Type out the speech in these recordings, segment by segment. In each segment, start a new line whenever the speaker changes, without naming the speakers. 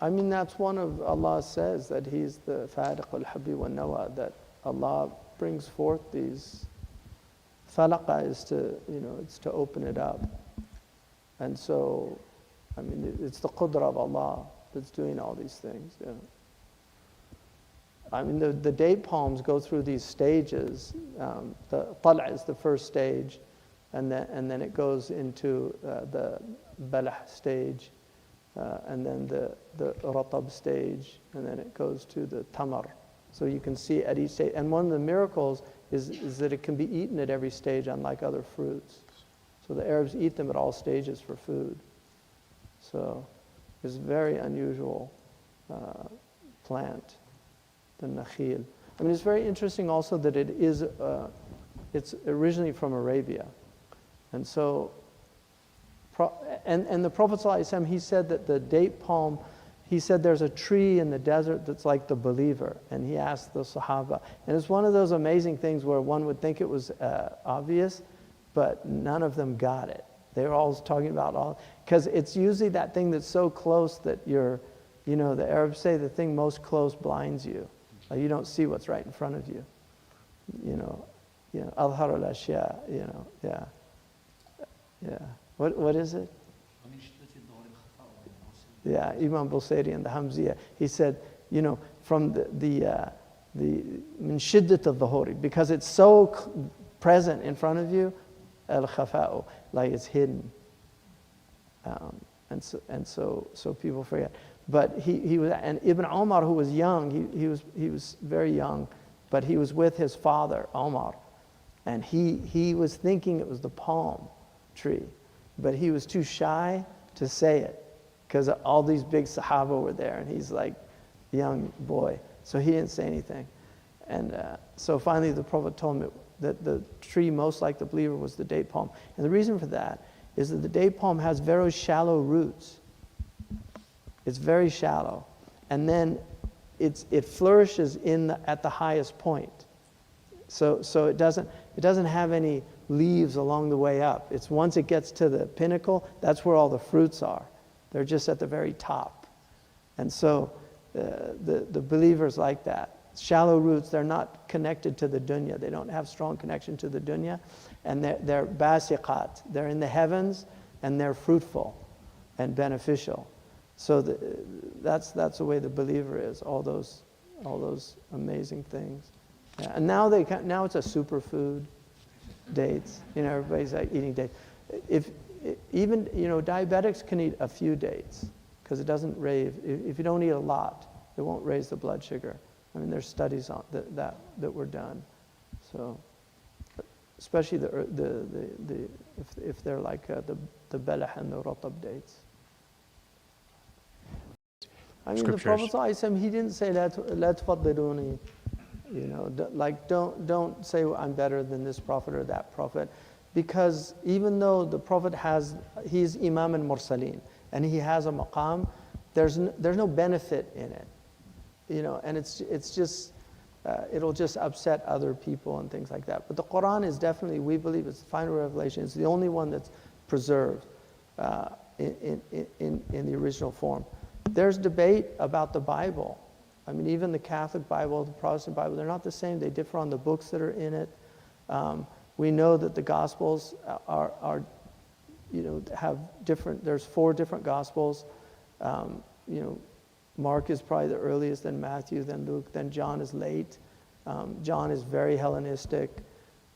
I mean, that's one of Allah says that He's the Fariq al-Habbi wa Nawa, that Allah brings forth these. Falaqa is to, it's to open it up. And so, I mean, it's the qudra of Allah that's doing all these things. Yeah. I mean, the date palms go through these stages. The Tal'a is the first stage, and then it goes into the Balah stage, and then the Ratab stage, and then it goes to the Tamar. So you can see at each stage. And one of the miracles is that it can be eaten at every stage, unlike other fruits. So the Arabs eat them at all stages for food. So it's a very unusual plant, the nakhil. I mean, it's very interesting also that it's originally from Arabia. And so, and the Prophet ﷺ, he said that the date palm, he said there's a tree in the desert that's like the believer. And he asked the Sahaba. And it's one of those amazing things where one would think it was obvious, but none of them got it. They were always talking about because it's usually that thing that's so close that the Arabs say the thing most close blinds you. You don't see what's right in front of you. Al-Har al-Ashya, yeah. Yeah. What is it? Yeah, Imam Busayri in the Hamziya, he said, from the min shiddat al-dhuhuri, because it's so present in front of you, al-khafa'u, like it's hidden. And so people forget. But he was, and Ibn Omar, who was young, he was very young, but he was with his father, Omar, and he was thinking it was the palm tree, but he was too shy to say it because all these big Sahaba were there, and he's like a young boy, so he didn't say anything. And so finally the Prophet told him that the tree most like the believer was the date palm. And the reason for that is that the date palm has very shallow roots. It's very shallow. And then it flourishes at the highest point. So it doesn't have any leaves along the way up. It's once it gets to the pinnacle, that's where all the fruits are. They're just at the very top. And so the believers like that. Shallow roots, they're not connected to the dunya. They don't have strong connection to the dunya. And they're basiqat. They're in the heavens, and they're fruitful and beneficial. So that's the way the believer is. All those amazing things. Yeah. And now it's a superfood, dates. Everybody's like eating dates. Even diabetics can eat a few dates because it doesn't raise. If you don't eat a lot, it won't raise the blood sugar. I mean, there's studies on that were done. So, especially if they're like the belah and the ratab dates. I mean,
Scriptures.
The Prophet ﷺ, he didn't say la tufaddiluni, like don't say I'm better than this prophet or that prophet, because even though the prophet he's Imam and Mursaleen, and he has a maqam, there's no benefit in it, and it's just it'll just upset other people and things like that. But the Quran is definitely, we believe, it's the final revelation. It's the only one that's preserved in the original form. There's debate about the Bible. I mean, even the Catholic Bible, the Protestant Bible, they're not the same. They differ on the books that are in it. We know that the Gospels are have different. There's 4 different Gospels. Mark is probably the earliest, then Matthew, then Luke, then John is late. John is very Hellenistic.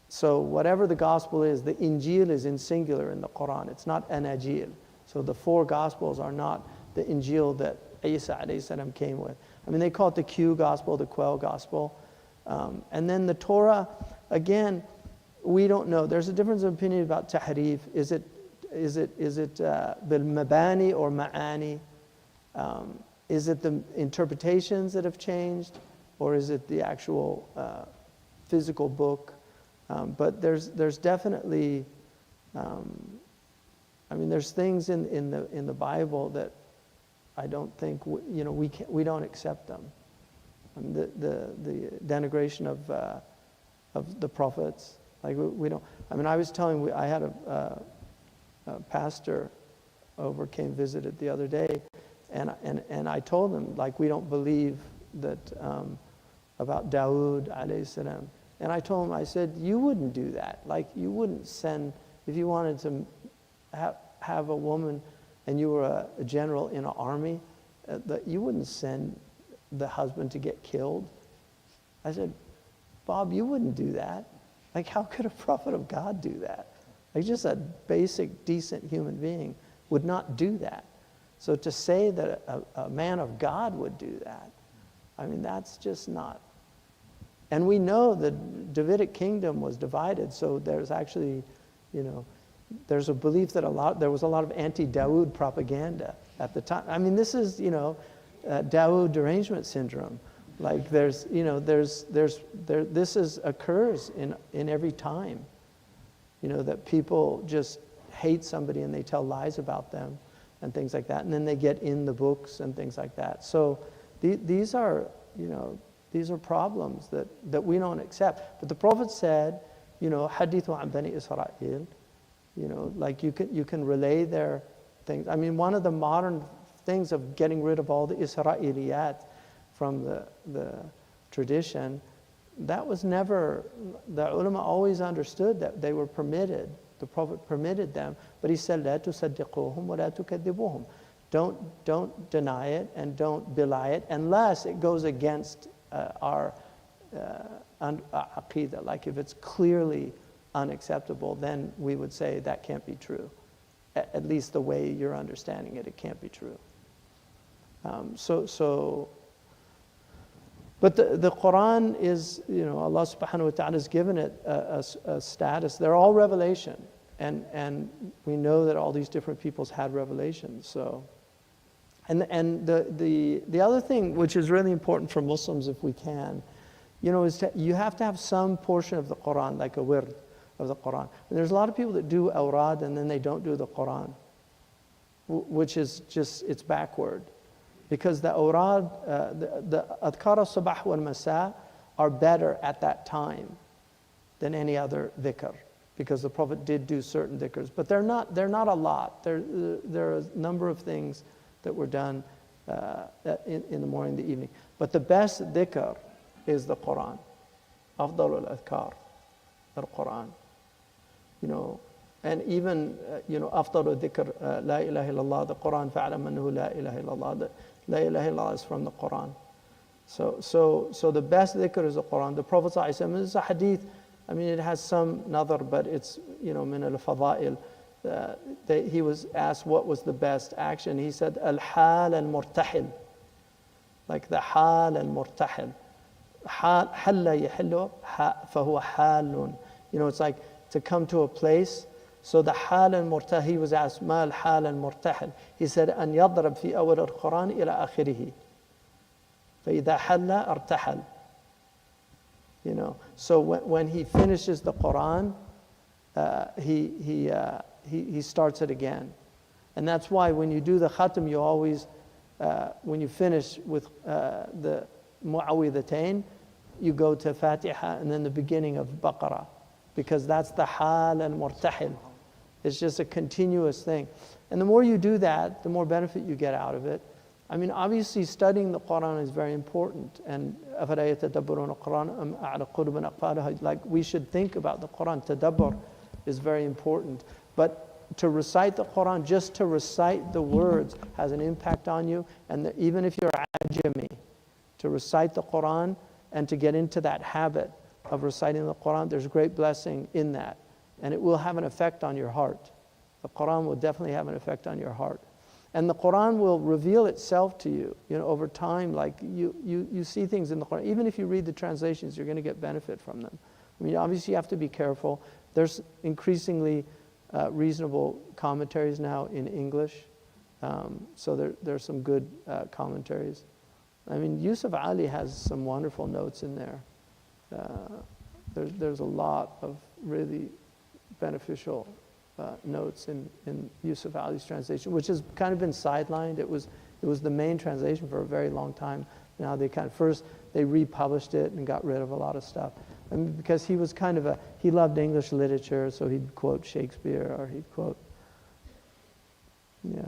So whatever the Gospel is, the Injil is in singular in the Quran. It's not Anajil. So the 4 Gospels are not the Injil that Isa alayhi salam came with. I mean, they call it the Q Gospel, the Quell Gospel. And then the Torah, again, we don't know. There's a difference of opinion about tahrif. Is it bil mabani or ma'ani? Is it the interpretations that have changed, or is it the actual physical book? But there's definitely, there's things in the Bible that I don't think we don't accept them. I mean, the denigration of the prophets, like we don't. I mean, I was telling I had a pastor visited the other day, And I told them, like, we don't believe that about Dawood alayhi salam. And I told him, I said, you wouldn't do that. Like, you wouldn't send, if you wanted to have a woman and you were a general in an army, you wouldn't send the husband to get killed. I said, Bob, you wouldn't do that. Like, how could a prophet of God do that? Like, just a basic, decent human being would not do that. So to say that a man of God would do that, I mean, that's just not. And we know the Davidic kingdom was divided, so there's actually, there's a belief that there was a lot of anti-Dawood propaganda at the time. I mean, this is, Dawood derangement syndrome. Like, this occurs in every time, that people just hate somebody and they tell lies about them and things like that, and then they get in the books and things like that. So these are problems that we don't accept. But the Prophet said, hadithu an bani Israel, like you can relay their things. I mean, one of the modern things of getting rid of all the Israeliyat from the tradition, that was never, the ulama always understood that they were permitted. The Prophet permitted them, but he said, لا تصدقوهم ولا تكذبوهم. Don't deny it and don't belie it unless it goes against our aqidah. Like, if it's clearly unacceptable, then we would say that can't be true. At least the way you're understanding it, it can't be true. But the Quran is, Allah subhanahu wa ta'ala has given it a status. They're all revelation. And we know that all these different peoples had revelations. So, and the other thing which is really important for Muslims, if we can, is that you have to have some portion of the Quran, like a wird of the Quran. And there's a lot of people that do awrad and then they don't do the Quran, which is just, it's backward. Because the awrad, the adhkar al-sabah wal-masa are better at that time than any other dhikr. Because the Prophet did do certain dhikrs. But they're not a lot. There are a number of things that were done in the morning, the evening. But the best dhikr is the Quran. Afdal al-adhkar, al-Quran. And even, afdal al-dhikr, la ilaha illallah, the Quran, fa'alam annahu la ilaha illallah. La ilaha illallah is from the Quran. So the best dhikr is the Quran. The Prophet ﷺ, this is a hadith, I mean, it has some nadar, but it's, min al-fada'il. He was asked what was the best action. He said, al-hal al-murtahil. Like the hal al-murtahil. Halla yahillu, fahuwa halun. It's like to come to a place. So the hal al-murtahil, he was asked, ma al-hal al-murtahil. He said, an yadrab fi awal al-Quran ila akhirihi. فإذا حل ارتحل. So when he finishes the Quran, he starts it again. And that's why when you do the khatam, you always, when you finish with the mu'awwidhatayn, you go to Fatiha and then the beginning of Baqarah, because that's the hal and murtahil. It's just a continuous thing. And the more you do that, the more benefit you get out of it. I mean, obviously studying the Quran is very important. And like, we should think about the Quran. Tadabbur is very important. But to recite the Quran, just to recite the words has an impact on you. And even if you're ajami, to recite the Quran and to get into that habit of reciting the Quran, there's great blessing in that. And it will have an effect on your heart. The Quran will definitely have an effect on your heart. And the Quran will reveal itself to you, over time. Like you see things in the Quran. Even if you read the translations, you're going to get benefit from them. I mean, obviously you have to be careful. There's increasingly reasonable commentaries now in English. So there's some good commentaries. I mean, Yusuf Ali has some wonderful notes in there. There's a lot of really beneficial notes in Yusuf Ali's translation, which has kind of been sidelined. It was the main translation for a very long time. Now they republished it and got rid of a lot of stuff. I mean, because he was he loved English literature, so he'd quote Shakespeare or he'd quote, yeah.